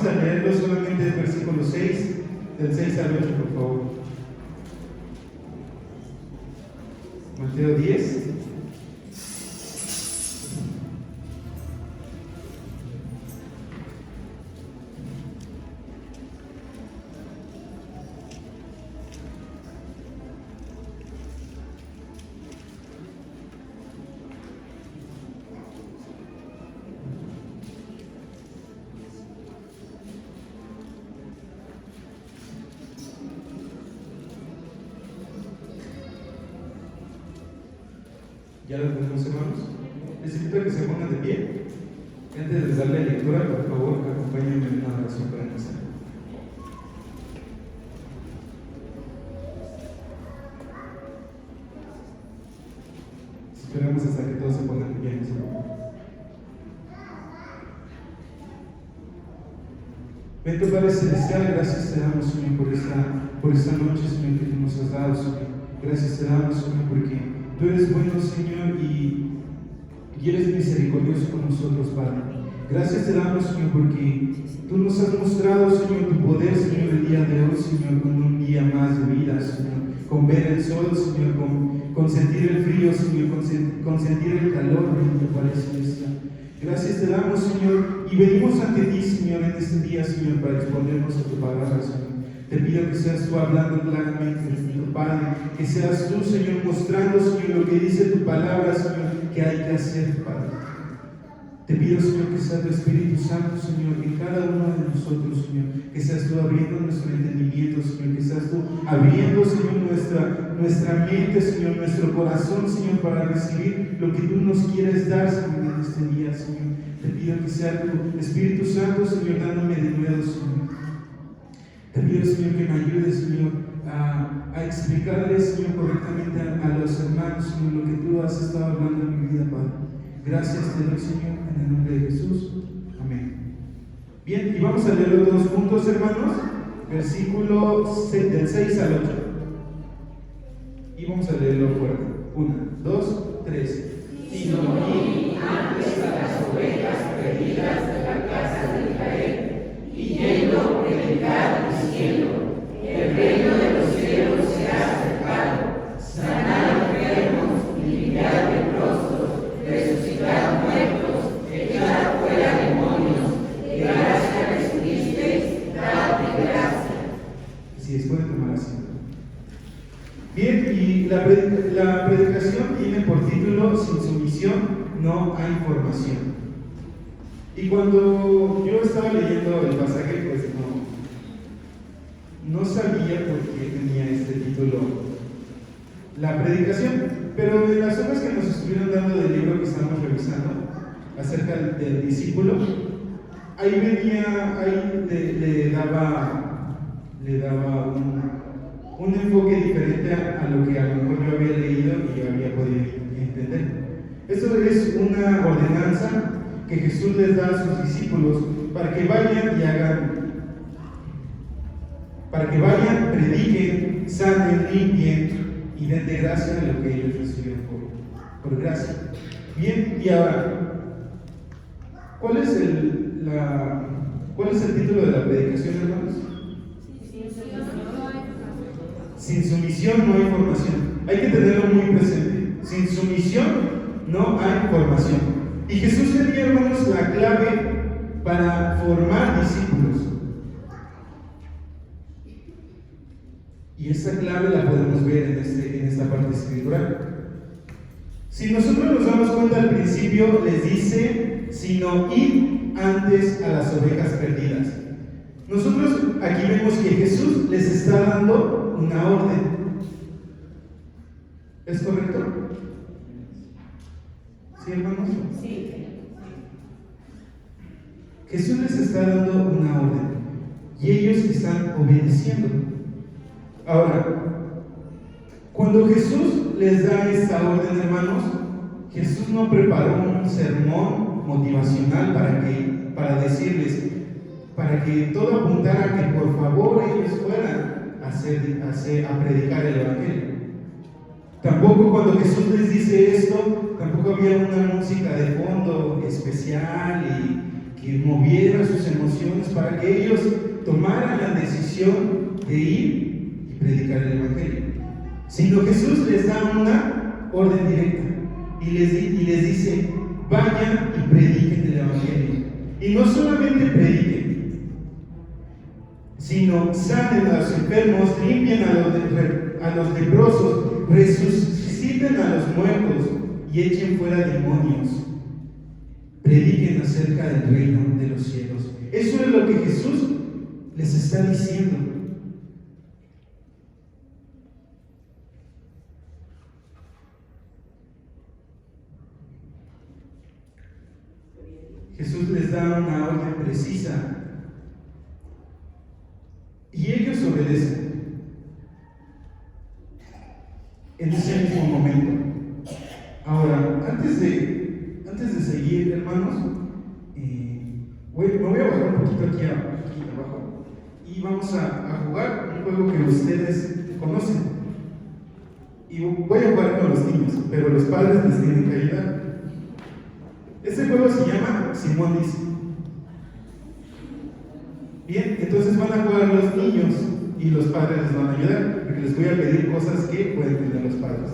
a leerlo solamente el versículo 6, del 6 al 8, por favor. Mateo 10. ¿Ya lo tenemos, hermanos? Necesito que se pongan de pie. Antes de darle lectura, por favor, acompáñenme en una oración para empezar. Esperamos hasta que todos se pongan de pie. Bendito Padre Celestial, gracias te damos, Señor, por esta noche, Señor, que tú nos has dado, Señor. Gracias te damos, Señor, porque tú eres bueno, Señor, y eres misericordioso con nosotros, Padre. Gracias te damos, Señor, porque tú nos has mostrado, Señor, tu poder, Señor, el día de hoy, Señor, con un día más de vida, Señor, con ver el sol, Señor, con sentir el frío, Señor, con sentir el calor, bendito Padre Celestial. Gracias te damos, Señor, y venimos ante ti, Señor, en este día, Señor, para exponernos a tu palabra, Señor. Te pido que seas tú hablando claramente, bendito Padre, que seas tú, Señor, mostrando, Señor, lo que dice tu palabra, Señor, que hay que hacer, Padre. Te pido, Señor, que sea tu Espíritu Santo, Señor, en cada uno de nosotros, Señor, que seas tú abriendo nuestro entendimiento, Señor, que seas tú abriendo, Señor, nuestra mente, Señor, nuestro corazón, Señor, para recibir lo que tú nos quieres dar, Señor, en este día, Señor. Te pido que sea tu Espíritu Santo, Señor, dándome de nuevo, Señor. Te pido, Señor, que me ayudes, Señor, a explicarles, Señor, correctamente a los hermanos, Señor, lo que tú has estado hablando en mi vida, Padre. Gracias te doy, Señor, en el nombre de Jesús. Amén. Bien, y vamos a leerlo todos juntos, hermanos. Versículo del 6 al 8. Y vamos a leerlo fuerte. 1, 2, 3. Sino vi antes a las ovejas perdidas de la casa de Israel, y yendo predicar diciendo: el reino de los cielos se ha acercado, sanar enfermos, limpiar leprosos, resucitar muertos, echar fuera demonios, de gracia recibisteis, dad de gracia. Así es, pueden tomar asiento. Bien, y la predicación tiene por título: sin sumisión no hay formación. Y cuando yo estaba leyendo el pasaje, pues no sabía por qué tenía este título, la predicación, pero en las hojas que nos estuvieron dando del libro que estamos revisando acerca del discípulo, ahí venía, le daba un enfoque diferente a lo que a lo mejor yo había leído y yo había podido entender. Eso es una ordenanza que Jesús les da a sus discípulos para que vayan y prediquen, sanen, limpien y den de gracia lo que ellos recibieron por gracia. Bien, y ahora, ¿cuál es el título de la predicación, hermanos? Sin sumisión no hay formación. Hay que tenerlo muy presente. Sin sumisión no hay formación. Y Jesús tenía, hermanos, la clave para formar discípulos. Y esa clave la podemos ver en esta parte escritural. Si nosotros nos damos cuenta al principio, les dice: sino id antes a las ovejas perdidas. Nosotros aquí vemos que Jesús les está dando una orden. ¿Es correcto? ¿Sí, hermanos? Sí. Jesús les está dando una orden y ellos están obedeciendo. Ahora, cuando Jesús les da esta orden, hermanos, Jesús no preparó un sermón motivacional para decirles, para que todo apuntara a que por favor ellos fueran a predicar el Evangelio. Tampoco cuando Jesús les dice esto, tampoco había una música de fondo especial y que moviera sus emociones para que ellos tomaran la decisión de ir y predicar el Evangelio. Sino Jesús les da una orden directa y les dice: vayan y prediquen el Evangelio. Y no solamente prediquen, sino sanen a los enfermos, limpien a los leprosos, resuciten a los muertos y echen fuera demonios. Prediquen acerca del reino de los cielos. Eso es lo que Jesús les está diciendo. Jesús les da una orden precisa y ellos obedecen en ese mismo momento. Ahora, antes de seguir, hermanos, me voy a bajar un poquito aquí abajo y vamos a jugar un juego que ustedes conocen. Y voy a jugar con los niños, pero los padres les tienen que ayudar. Este juego se llama Simón dice. Bien, entonces van a jugar los niños y los padres les van a ayudar, porque les voy a pedir cosas que pueden tener los padres.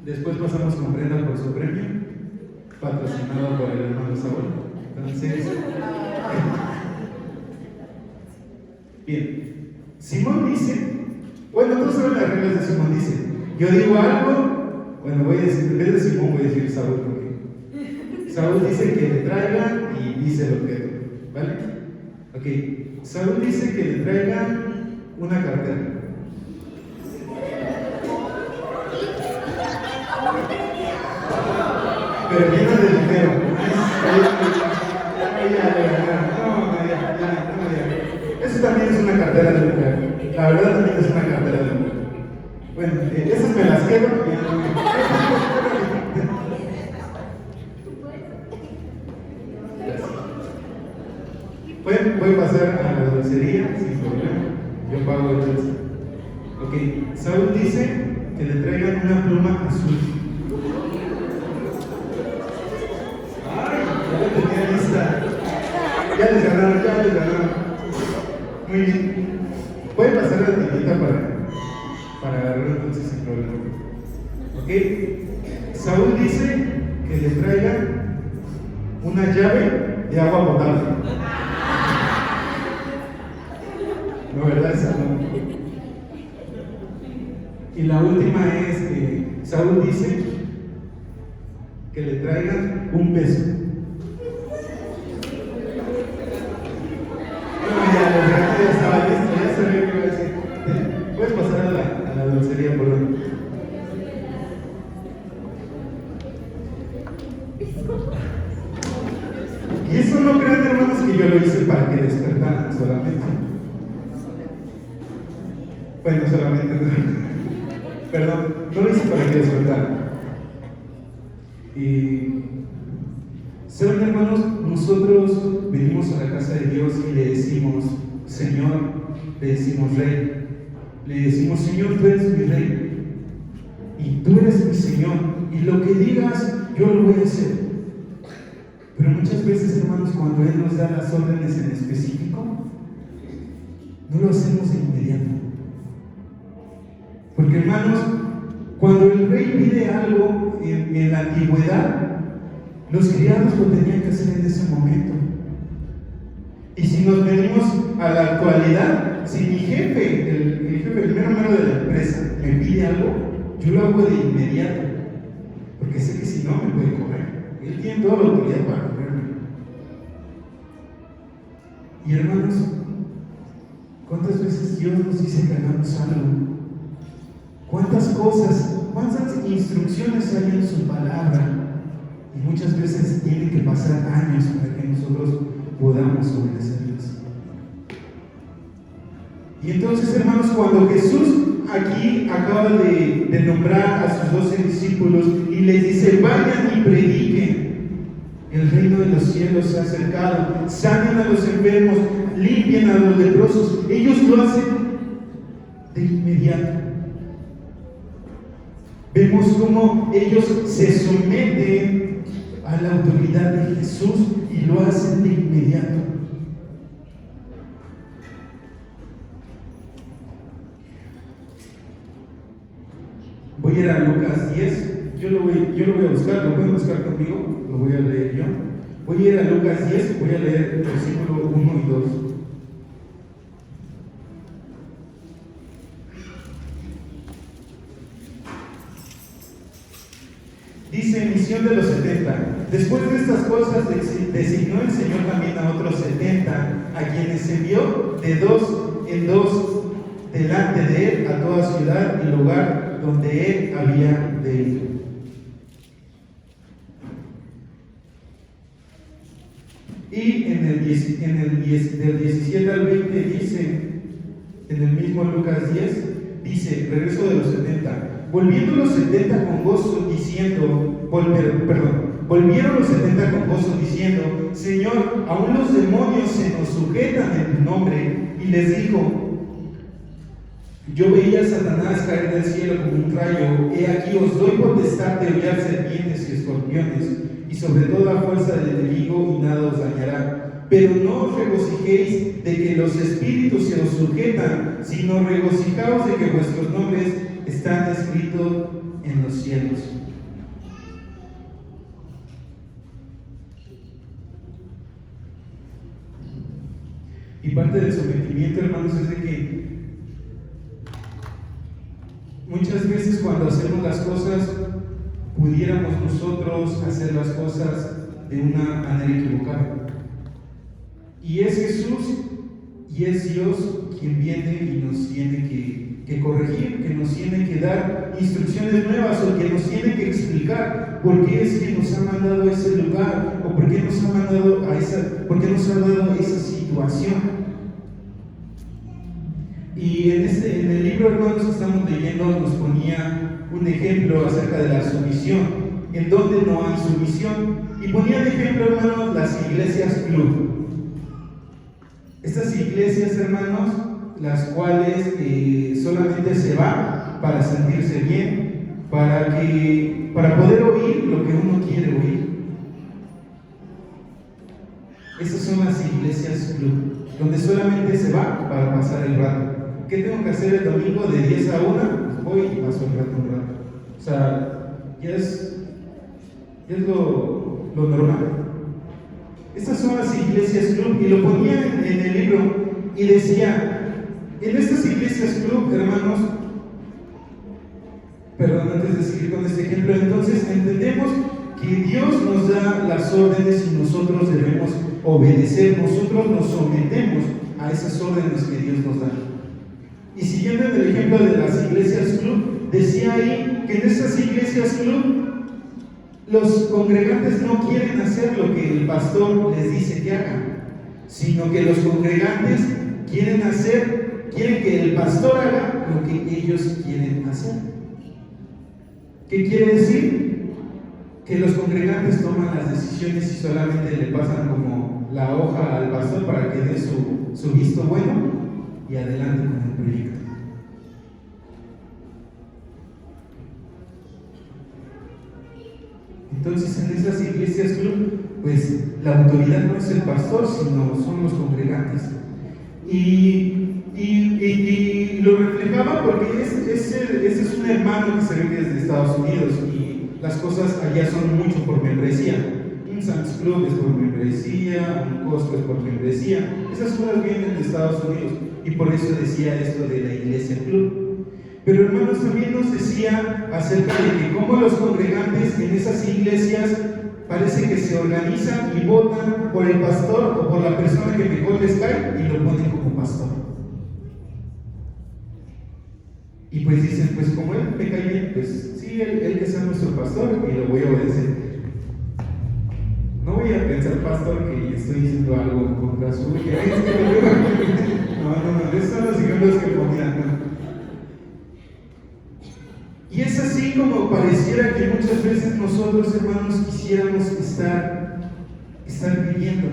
Después pasamos con Brenda por su premio, patrocinado por el hermano Saúl. Entonces, bien, Simón dice, bueno, todos saben las reglas de Simón dice. Yo digo algo, bueno, voy a decir, en vez de Simón voy a decir Saúl, porque Saúl dice que le traigan y dice el objeto, ¿vale? Ok, Saúl dice que le traigan una cartera. Pero llena de dinero. Eso también es una cartera de mujer. La verdad también es una cartera de mujer. Bueno, esas me las quedo. Voy a pasar a la dulcería sin problema. Yo pago el dulce. Ok, Saúl dice que le traigan una pluma azul. Tenía lista. Ya les ganaron. Muy bien. Voy a pasar la tiendita para agarrar un dulce sin problema. Ok. Saúl dice que le traigan una llave de agua potable. No, ¿verdad? Esa no. Y la última es que Saúl dice que le traigan un peso. Ya estaba listo, ya sabía que iba a decir. Puedes pasar a la dulcería por hoy. Y eso no crean, hermanos, que yo lo hice para que despertaran solamente. Bueno, solamente no. Perdón, no lo hice para que despertaran. Y saben, hermanos, nosotros venimos a la casa de Dios y le decimos Señor, le decimos Rey, le decimos Señor, tú eres mi Rey y tú eres mi Señor y lo que digas yo lo voy a hacer. Pero muchas veces, hermanos, cuando Él nos da las órdenes en específico, no lo hacemos de inmediato. Porque, hermanos, cuando el rey pide algo en la antigüedad, los criados lo tenían que hacer en ese momento. Y si nos venimos a la actualidad, si mi jefe, el mero mero de la empresa, me pide algo, yo lo hago de inmediato, porque sé que si no me puede correr. Él tiene toda la autoridad para correrme. Y hermanos, ¿cuántas veces Dios nos dice que hagamos algo? ¿Cuántas cosas, cuántas instrucciones hay en su palabra? Y muchas veces tienen que pasar años para que nosotros podamos obedecerlas. Y entonces, hermanos, cuando Jesús aquí acaba de nombrar a sus 12 discípulos y les dice, vayan y prediquen, el reino de los cielos se ha acercado, sanen a los enfermos, limpian a los leprosos, ellos lo hacen de inmediato. Vemos cómo ellos se someten a la autoridad de Jesús y lo hacen de inmediato. Voy a ir a Lucas 10. Yo lo voy a buscar, lo pueden buscar conmigo, lo voy a leer yo. Voy a ir a Lucas 10, voy a leer el versículo 1 y 2. Dice: misión de los 70. Después de estas cosas designó el Señor también a otros 70, a quienes envió de dos en dos delante de él a toda ciudad y lugar donde él había de ir. Y del 17 al 20 dice, en el mismo Lucas 10, dice: regreso de los 70. Volviendo los 70 con gozo diciendo, volvieron los 70 con gozo diciendo: Señor, aún los demonios se nos sujetan en tu nombre. Y les dijo: yo veía a Satanás caer del cielo como un rayo. He aquí os doy potestad de hollar serpientes y escorpiones, y sobre toda fuerza del enemigo, y nada os dañará. Pero no os regocijéis de que los espíritus se os sujetan, sino regocijaos de que vuestros nombres están escritos en los cielos. Y parte del sometimiento, hermanos, es de que muchas veces cuando hacemos las cosas, pudiéramos nosotros hacer las cosas de una manera equivocada. Y es Jesús y es Dios quien viene y nos tiene que corregir, que nos tiene que dar instrucciones nuevas, o que nos tiene que explicar por qué es que nos ha mandado a ese lugar, o por qué nos ha mandado por qué nos ha dado esa situación. Y en el libro, hermanos, que estamos leyendo, nos ponía un ejemplo acerca de la sumisión, en donde no hay sumisión. Y ponía de ejemplo, hermanos, las iglesias club. Estas iglesias, hermanos, las cuales solamente se va para sentirse bien, para poder oír lo que uno quiere oír. Estas son las iglesias club, donde solamente se va para pasar el rato. ¿Qué tengo que hacer el domingo de 10 a 1? Pues voy y paso el rato un rato. O sea, ya es lo normal. Estas son las iglesias club, y lo ponía en el libro y decía: en estas iglesias club, hermanos, antes de seguir con este ejemplo, entonces entendemos que Dios nos da las órdenes y nosotros debemos obedecer, nosotros nos sometemos a esas órdenes que Dios nos da. Y siguiendo en el ejemplo de las iglesias club, decía ahí que en estas iglesias club los congregantes no quieren hacer lo que el pastor les dice que hagan, sino que los congregantes quieren que el pastor haga lo que ellos quieren hacer. ¿Qué quiere decir? Que los congregantes toman las decisiones y solamente le pasan como la hoja al pastor para que dé su visto bueno y adelante con el proyecto. Entonces, en esas iglesias club, pues la autoridad no es el pastor, sino son los congregantes. Y lo reflejaba porque ese es un hermano que se ve desde Estados Unidos, y las cosas allá son mucho por membresía. Un Sam's Club es por membresía, un Costco es por membresía. Esas cosas vienen de Estados Unidos, y por eso decía esto de la iglesia club. Pero, hermanos, también nos decía acerca de que como los congregantes en esas iglesias parece que se organizan y votan por el pastor o por la persona que mejor les cae y lo ponen como pastor. Y pues dicen: pues como él me cae bien, pues sí, él que sea nuestro pastor y lo voy a obedecer. No voy a pensar, pastor, que estoy diciendo algo en contra suya. No, esos son los ejemplos que ponían, ¿no? Y es así como pareciera que muchas veces nosotros, hermanos, quisiéramos estar viviendo.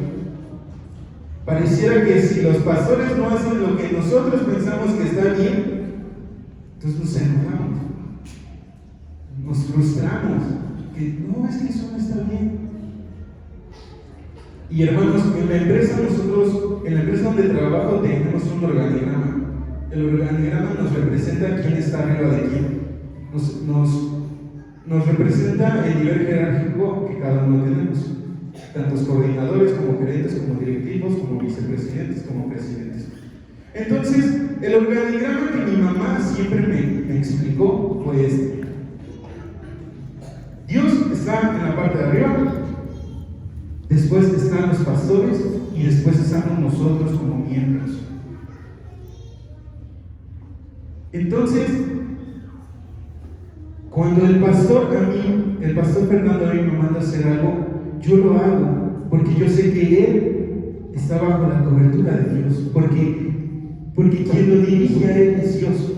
Pareciera que si los pastores no hacen lo que nosotros pensamos que está bien, entonces nos enojamos, nos frustramos, que no, es que eso no está bien. Y hermanos, en la empresa donde trabajo tenemos un organigrama. El organigrama nos representa quién está arriba de quién. Nos representa el nivel jerárquico que cada uno tenemos. Tantos coordinadores como gerentes, como directivos, como vicepresidentes, como presidentes. Entonces, el organigrama que mi mamá siempre me explicó fue este. Dios está en la parte de arriba, después están los pastores y después estamos nosotros como miembros. Entonces, cuando el pastor Fernando a mí me manda a hacer algo, yo lo hago, porque yo sé que él está bajo la cobertura de Dios, porque quien lo dirige a él es Dios.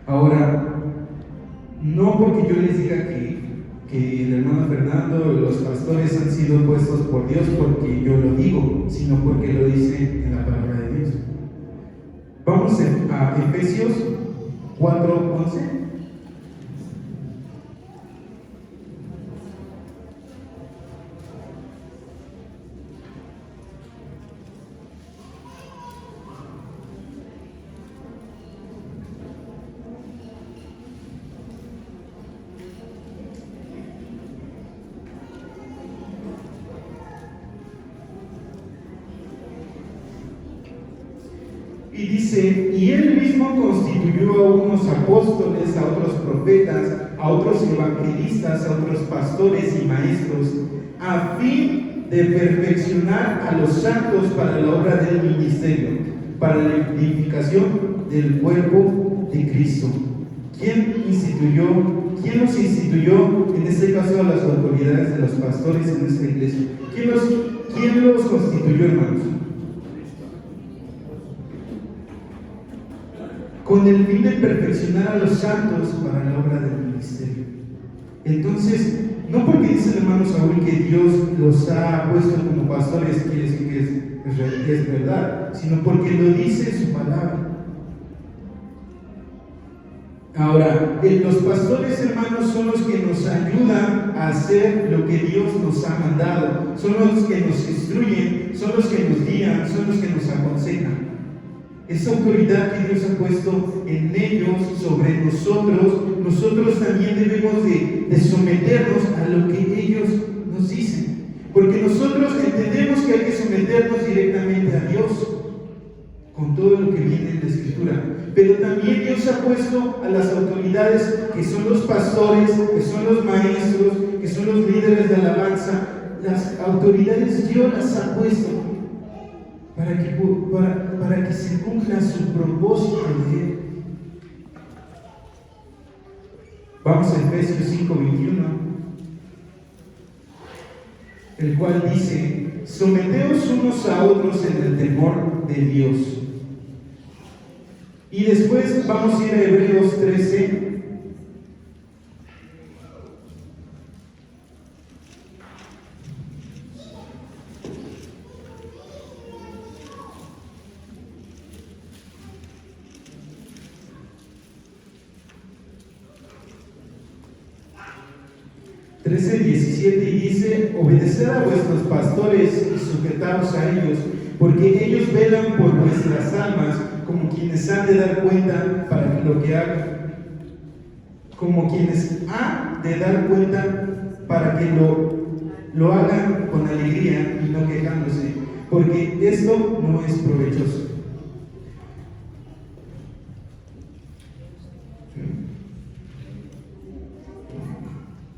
Ahora, no porque yo les diga que el hermano Fernando, los pastores han sido puestos por Dios porque yo lo digo, sino porque lo dice en la palabra de Dios. Vamos a Efesios 4:11. Y dice, y él mismo constituyó a unos apóstoles, a otros profetas, a otros evangelistas, a otros pastores y maestros, a fin de perfeccionar a los santos para la obra del ministerio, para la edificación del cuerpo de Cristo. ¿Quién los instituyó? En este caso a las autoridades de los pastores en esta iglesia. ¿Quién los constituyó, hermanos? Con el fin de perfeccionar a los santos para la obra del ministerio. Entonces, no porque dice el hermano Saúl que Dios los ha puesto como pastores, quiere decir que es verdad, sino porque lo dice en su palabra. Ahora, los pastores, hermanos, son los que nos ayudan a hacer lo que Dios nos ha mandado, son los que nos instruyen, son los que nos guían, son los que nos aconsejan. Esa autoridad que Dios ha puesto en ellos, sobre nosotros también debemos de someternos a lo que ellos nos dicen. Porque nosotros entendemos que hay que someternos directamente a Dios, con todo lo que viene en la Escritura. Pero también Dios ha puesto a las autoridades, que son los pastores, que son los maestros, que son los líderes de alabanza. Las autoridades Dios las ha puesto para que se cumpla su propósito de Él. Vamos a Efesios 5:21, el cual dice: someteos unos a otros en el temor de Dios. Y después vamos a ir a Hebreos 13. Y dice: obedeced a vuestros pastores y sujetaos a ellos, porque ellos velan por vuestras almas, como quienes han de dar cuenta para lo que hagan, como quienes han de dar cuenta para que lo hagan con alegría y no quejándose, porque esto no es provechoso.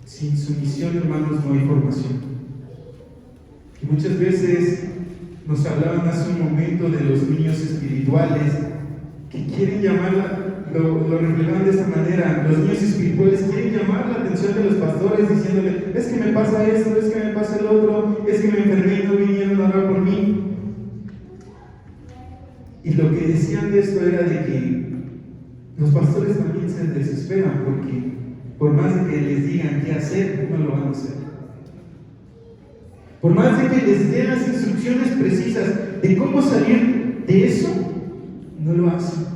Sin sumisión, hermanos, no hay formación. Y muchas veces nos hablaban hace un momento de los niños espirituales que quieren lo reflejan de esta manera. Los niños espirituales quieren llamar la atención de los pastores diciéndole: es que me pasa esto, es que me pasa el otro, es que me enfermé y no vinieron a orar por mí. Y lo que decían de esto era de que los pastores también se desesperan, porque por más de que les digan qué hacer, no lo van a hacer. Por más de que les den las instrucciones precisas de cómo salir de eso, no lo hacen.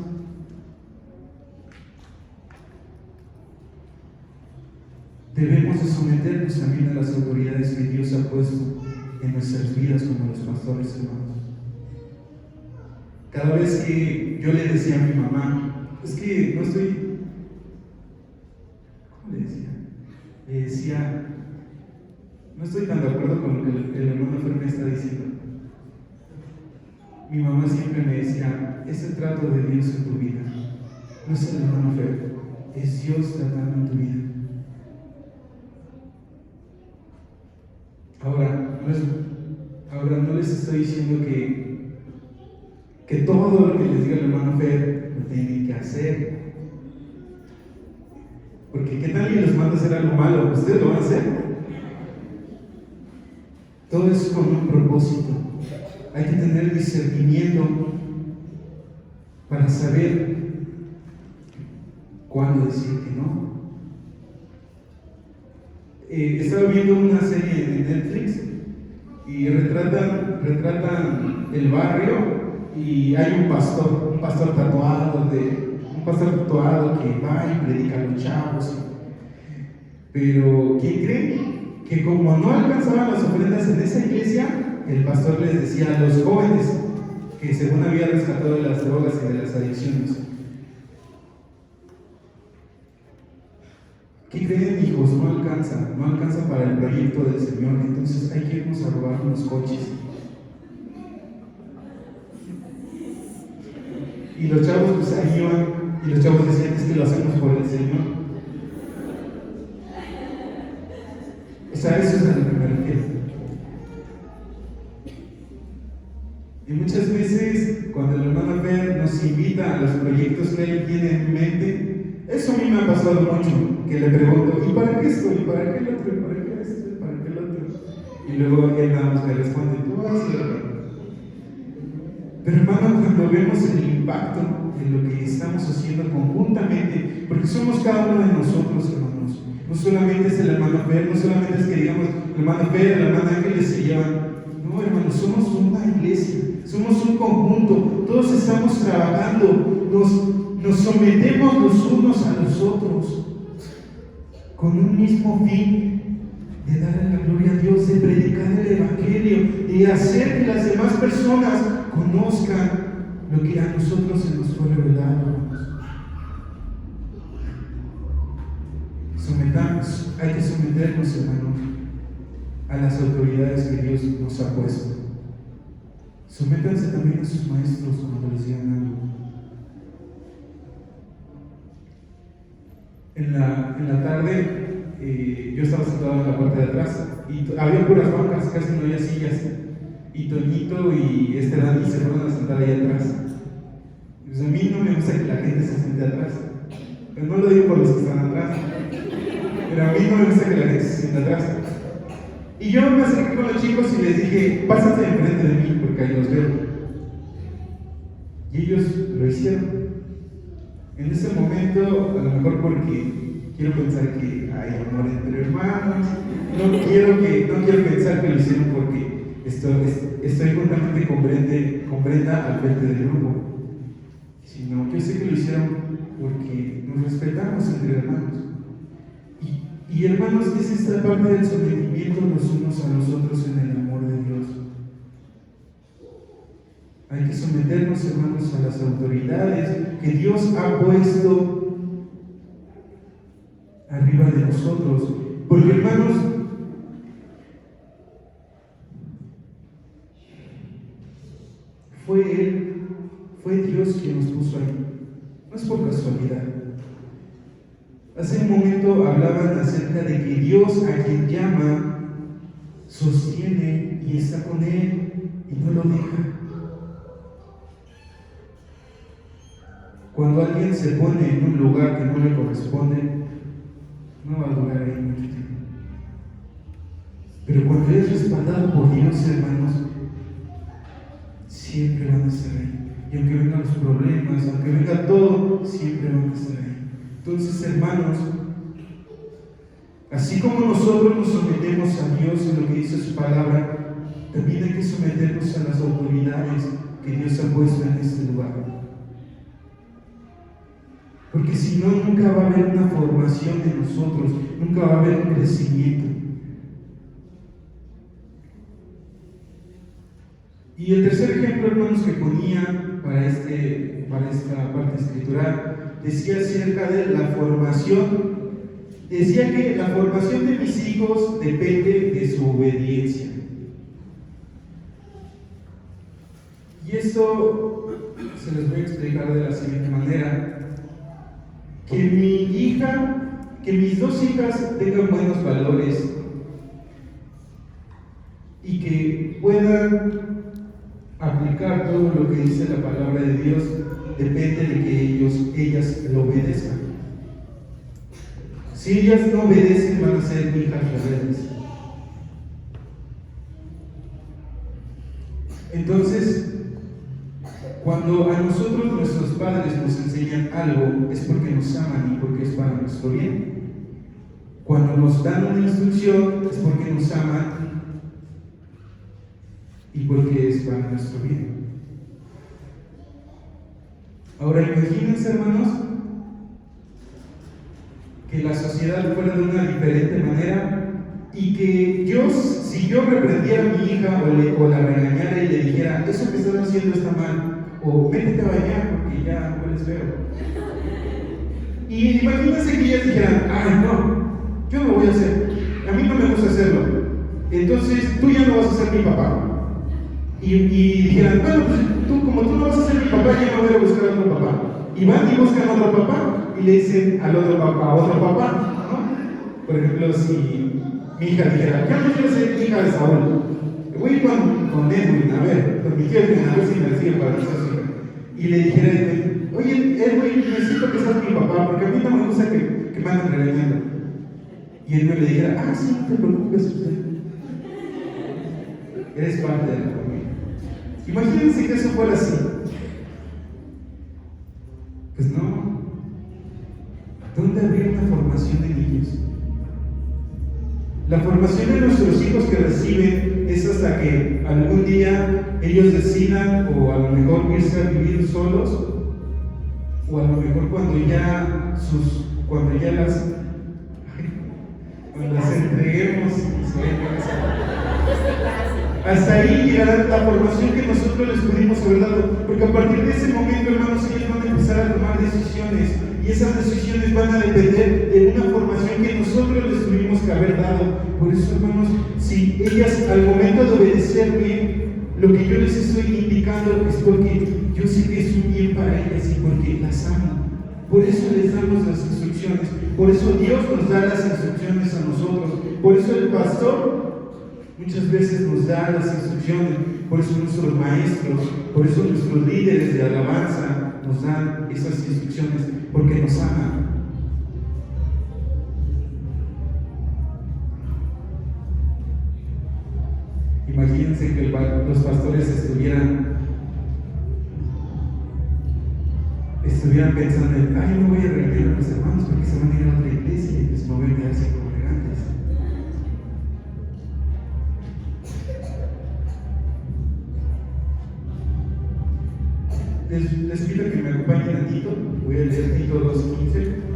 debemos de someternos también a las autoridades que Dios ha puesto en nuestras vidas como los pastores, hermanos. Cada vez que yo le decía a mi mamá, es que no estoy, ¿cómo le decía? Le decía, no estoy tan de acuerdo con lo que el hermano Fer me está diciendo. Mi mamá siempre me decía, es el trato de Dios en tu vida, no es el hermano Fer, es Dios tratando en tu vida. Ahora no les estoy diciendo que todo lo que les diga el hermano Fer lo tienen que hacer. Porque ¿qué tal y les manda a hacer algo malo? ¿Ustedes lo van a hacer? Todo es con un propósito. Hay que tener discernimiento para saber cuándo decir que no. Estaba viendo una serie de Netflix y retratan el barrio y hay un pastor tatuado que va y predica a los chavos. Pero ¿quién cree? Que como no alcanzaban las ofrendas en esa iglesia, el pastor les decía a los jóvenes que según había rescatado de las drogas y de las adicciones: ¿qué creen, hijos? No alcanza para el proyecto del Señor, entonces hay que irnos a robar unos coches. Y los chavos pues ahí iban, y los chavos decían, es que lo hacemos por el Señor. O sea, eso es a lo que me refiero. Y muchas veces, cuando el hermano Fer nos invita a los proyectos que él tiene en mente, eso a mí me ha pasado mucho, que le pregunto, ¿y para qué esto? ¿Y para qué el otro? ¿Y para qué esto? ¿Y para qué el otro? Y luego él nada más me responde, tú vas a hacerlo. Pero hermano, cuando vemos el impacto de lo que estamos haciendo conjuntamente, porque somos cada uno de nosotros, hermanos, no solamente es el hermano Fer, no solamente es que digamos, el hermano Fer, el hermano Ángeles se llevan. No, hermanos, somos una iglesia, somos un conjunto, todos estamos trabajando, nos sometemos los unos a los otros con un mismo fin, de darle la gloria a Dios, de predicar el Evangelio, de hacer que las demás personas conozcan lo que a nosotros se nos fue revelado, hermanos. Hay que someternos, hermanos, a las autoridades que Dios nos ha puesto. Sométanse también a sus maestros cuando les digan algo. En la tarde yo estaba sentado en la parte de atrás y había puras bancas, casi no había sillas. Y Toñito y Dani se fueron a sentar ahí atrás. Pues a mí no me gusta que la gente se siente atrás. Pero no lo digo por los que están atrás. Pero a mí no me gusta que la gente se sienta atrás. Y yo me acerqué con los chicos y les dije, pásate enfrente de mí porque ahí los veo. Y ellos lo hicieron. En ese momento, a lo mejor porque quiero pensar que hay amor entre hermanos, no quiero pensar que lo hicieron porque estoy juntamente con Brenda al frente del grupo, sino yo sé que lo hicieron porque nos respetamos entre hermanos. Y hermanos, es esta parte del sometimiento los unos a los otros en el amor de Dios. Hay que someternos, hermanos, a las autoridades que Dios ha puesto arriba de nosotros. Porque, hermanos, fue Dios quien nos puso ahí. No es por casualidad. Hace un momento hablaban acerca de que Dios, a quien llama, sostiene y está con él y no lo deja. Cuando alguien se pone en un lugar que no le corresponde, no va a durar ahí mucho tiempo. Pero cuando es respaldado por Dios, hermanos, siempre van a estar ahí. Y aunque vengan los problemas, aunque venga todo, siempre van a estar ahí. Entonces, hermanos, así como nosotros nos sometemos a Dios en lo que dice su palabra, también hay que someternos a las autoridades que Dios ha puesto en este lugar. Porque si no, nunca va a haber una formación de nosotros, nunca va a haber un crecimiento. Y el tercer ejemplo, hermanos, que ponía para esta parte escritural, decía acerca de la formación. Decía que la formación de mis hijos depende de su obediencia. Y esto se los voy a explicar de la siguiente manera. Que mis dos hijas tengan buenos valores y que puedan aplicar todo lo que dice la palabra de Dios, depende de que ellas lo obedezcan. Si ellas no obedecen, van a ser hijas rebeldes. Entonces, cuando a nosotros nuestros padres nos enseñan algo, es porque nos aman y porque es para nuestro bien. Cuando nos dan una instrucción, es porque nos aman y porque es para nuestro bien. Ahora imagínense, hermanos, que la sociedad fuera de una diferente manera y que si yo reprendiera a mi hija o la regañara y le dijera, eso que estás haciendo está mal, o métete a bañar porque ya hueles feo. Y imagínense que ellas dijeran, ay no, yo no voy a hacer, a mí no me gusta hacerlo, entonces tú ya no vas a ser mi papá. Y dijeran, bueno, pues como tú no vas a ser mi papá, ya no voy a buscar a otro papá. Y van y buscan a otro papá y le dicen al otro papá, ¿no? Por ejemplo, si mi hija dijera, yo no quiero ser hija de Saúl, voy a ir con Edwin, a ver, con mi tío Edwin, a ver si me recibe para que sea su hija. Y le dijera a Edwin, oye, Edwin, necesito que seas mi papá, porque a mí no me gusta que me anden regañando. Y Edwin le dijera, ah, sí, no te preocupes, usted. Eres parte de la familia. Imagínense que eso fuera así. Pues no. ¿Dónde habría una formación de niños? La formación de nuestros hijos que reciben es hasta que algún día ellos decidan, o a lo mejor irse a vivir solos, o a lo mejor cuando ya las entreguemos, hasta ahí llegará la formación que nosotros les pudimos haber dado, porque a partir de ese momento, hermanos, ellos van a empezar a tomar decisiones, y esas decisiones van a depender de una formación que nosotros les tuvimos que haber dado. Por eso, hermanos, si ellas al momento de obedecerme, lo que yo les estoy indicando es porque yo sé que es un bien para ellas y porque las amo. Por eso les damos las instrucciones, por eso Dios nos da las instrucciones a nosotros, por eso el pastor muchas veces nos da las instrucciones, por eso nuestros maestros, por eso nuestros líderes de alabanza nos dan esas instrucciones, porque nos aman. Imagínense que los pastores estuvieran pensando en, ay, no voy a regañar a los hermanos porque se van a ir a otra iglesia y pues me voy a quedar sin congregantes. Les pido que me acompañen a Tito. Voy a leer Tito 2:15.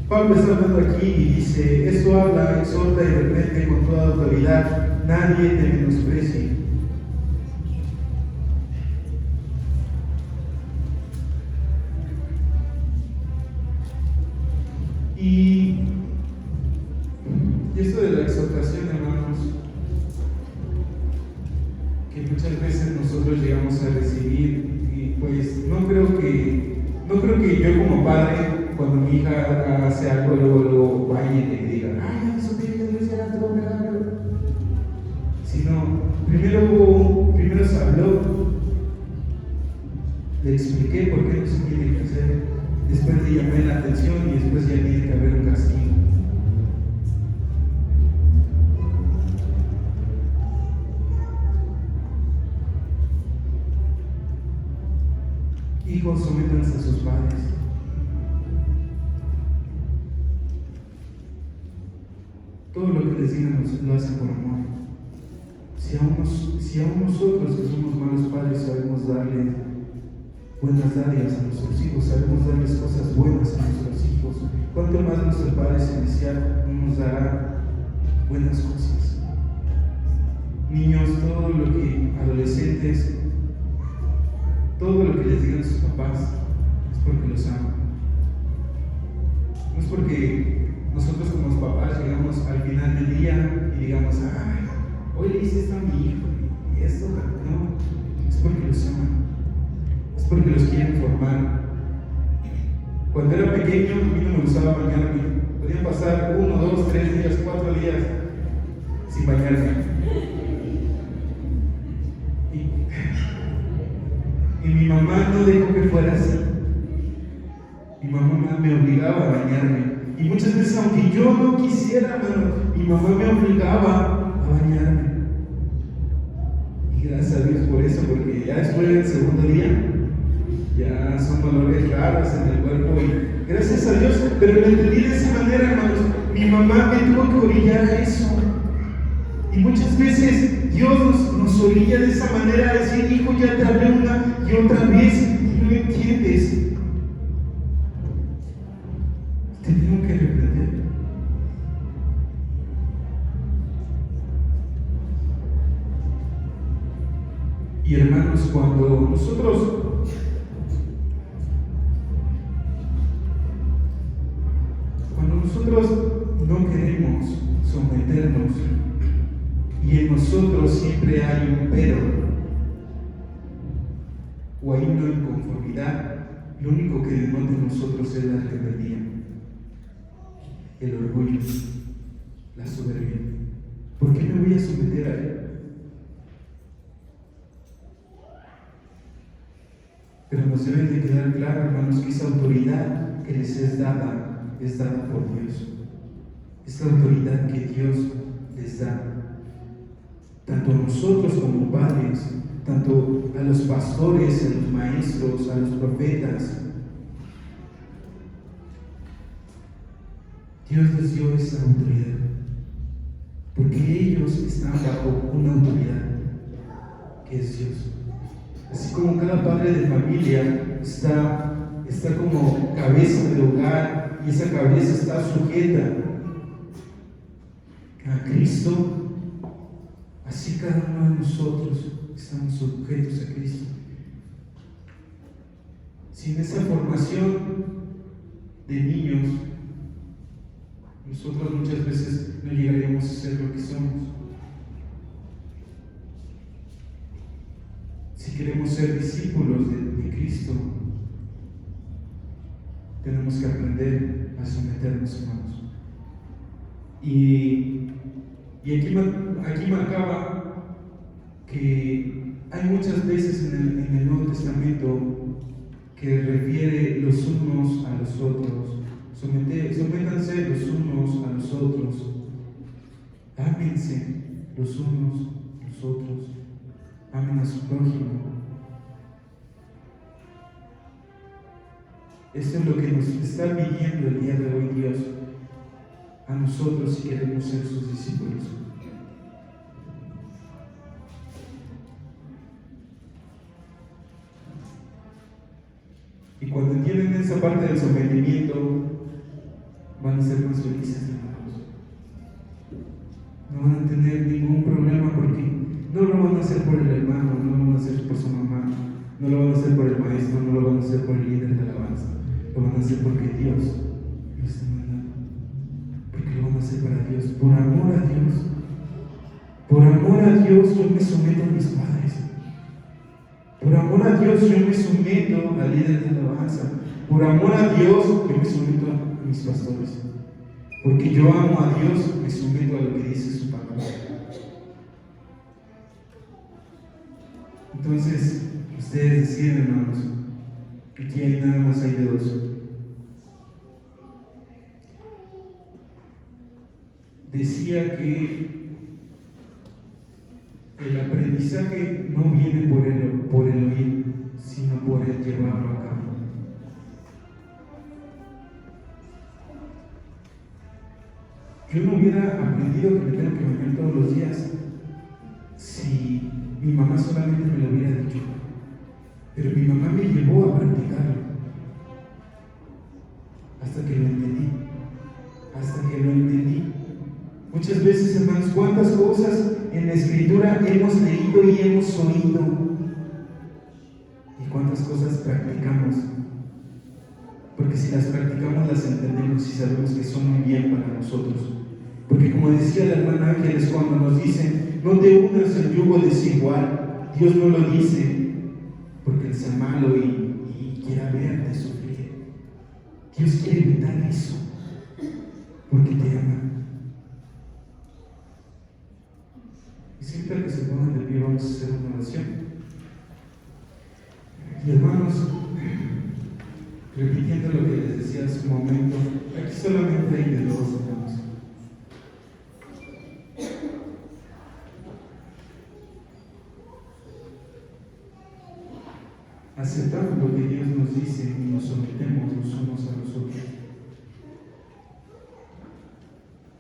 Pablo está hablando aquí y dice, esto habla, exhorta y reprende con toda autoridad, nadie te menosprecie. Y esto de la exhortación, hermanos, que muchas veces nosotros llegamos a recibir, y pues no creo que yo como padre, cuando mi hija hace algo, luego vaya y le diga, ay, eso tiene que decir a todo regalo. Sino, primero se habló, le expliqué por qué no se tiene que hacer, después le llamé la atención y después ya tiene que haber un castigo. todo lo que les digan lo hacen por amor. Si aún nosotros que somos malos padres sabemos darle buenas dádivas a nuestros hijos, sabemos darles cosas buenas a nuestros hijos, ¿cuánto más nuestro Padre Celestial nos dará buenas cosas? Niños, adolescentes, todo lo que les digan sus papás es porque los aman. No es porque nosotros como papás llegamos al final del día y digamos, ay, hoy le hice esto a mi hijo y esto, no, es porque los aman, es porque los quieren formar. Cuando era pequeño, a mí no me gustaba bañarme. Podían pasar 1, 2, 3 días, 4 días sin bañarme. Y mi mamá no dejó que fuera así. Mi mamá me obligaba a bañarme. Y muchas veces, aunque yo no quisiera, mi mamá me obligaba a bañarme. Y gracias a Dios por eso, porque ya después del segundo día, ya son dolores raros en el cuerpo. Y gracias a Dios, pero lo entendí de esa manera, hermanos. Mi mamá me tuvo que orillar a eso. Y muchas veces Dios nos orilla de esa manera a decir, hijo, ya te hablé una y otra vez y no entiendes. Te tengo que reprender. Y hermanos, cuando nosotros no queremos someternos y en nosotros siempre hay un pero o hay una inconformidad, lo único que denota en nosotros es la rebeldía, el orgullo, la soberbia. ¿Por qué me voy a someter a él? Pero nos debe de quedar claro, hermanos, que esa autoridad que les es dada por Dios. Es la autoridad que Dios les da, tanto a nosotros como padres, tanto a los pastores, a los maestros, a los profetas. Dios les dio esa autoridad, porque ellos están bajo una autoridad, que es Dios. Así como cada padre de familia está como cabeza del hogar, y esa cabeza está sujeta a Cristo, así cada uno de nosotros estamos sujetos a Cristo. Sin esa formación de niños, nosotros muchas veces no llegaríamos a ser lo que somos. Si queremos ser discípulos de Cristo, tenemos que aprender a someternos, hermanos. Y aquí marcaba que hay muchas veces en el Nuevo Testamento que refiere los unos a los otros. Sométanse los unos a los otros. Ámense los unos a los otros. Amen a su prójimo. Esto es lo que nos está pidiendo el día de hoy Dios a nosotros si queremos ser sus discípulos. Y cuando entienden esa parte del sometimiento, van a ser más felices, hermanos. No van a tener ningún problema porque no lo van a hacer por el hermano, no lo van a hacer por su mamá, no lo van a hacer por el maestro, no lo van a hacer por el líder de alabanza. Lo van a hacer porque Dios lo está mandando. Porque lo van a hacer para Dios. Por amor a Dios. Por amor a Dios yo me someto a mis padres. Por amor a Dios yo me someto al líder de alabanza. Por amor a Dios yo me someto a mis pastores. Porque yo amo a Dios, me someto a lo que dice su palabra. Entonces, ustedes deciden, hermanos. Aquí hay nada más, hay de dos. Decía que el aprendizaje no viene por el oír, sino por el llevarlo a cabo. Yo no hubiera aprendido que me tengo que bañar todos los días si mi mamá solamente me lo hubiera dicho. Pero mi mamá me llevó a practicarlo hasta que lo entendí. Hasta que lo entendí. Muchas veces, hermanos, cuántas cosas en la Escritura hemos leído y hemos oído, y cuántas cosas practicamos. Porque si las practicamos, las entendemos y sabemos que son muy bien para nosotros. Porque como decía la hermana Ángeles cuando nos dicen, no te unas en yugo desigual, Dios no lo dice porque Él sea malo y quiera verte sufrir. Dios quiere evitar eso porque te ama. Y siempre que se pongan de pie vamos a hacer una oración. Y hermanos, repitiendo lo que les decía hace un momento, aquí solamente hay de dos, hermanos. Aceptamos lo que Dios nos dice y nos sometemos los unos a los otros.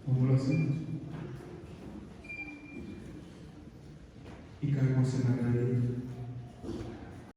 ¿Cómo lo hacemos? Y caemos en la gracia.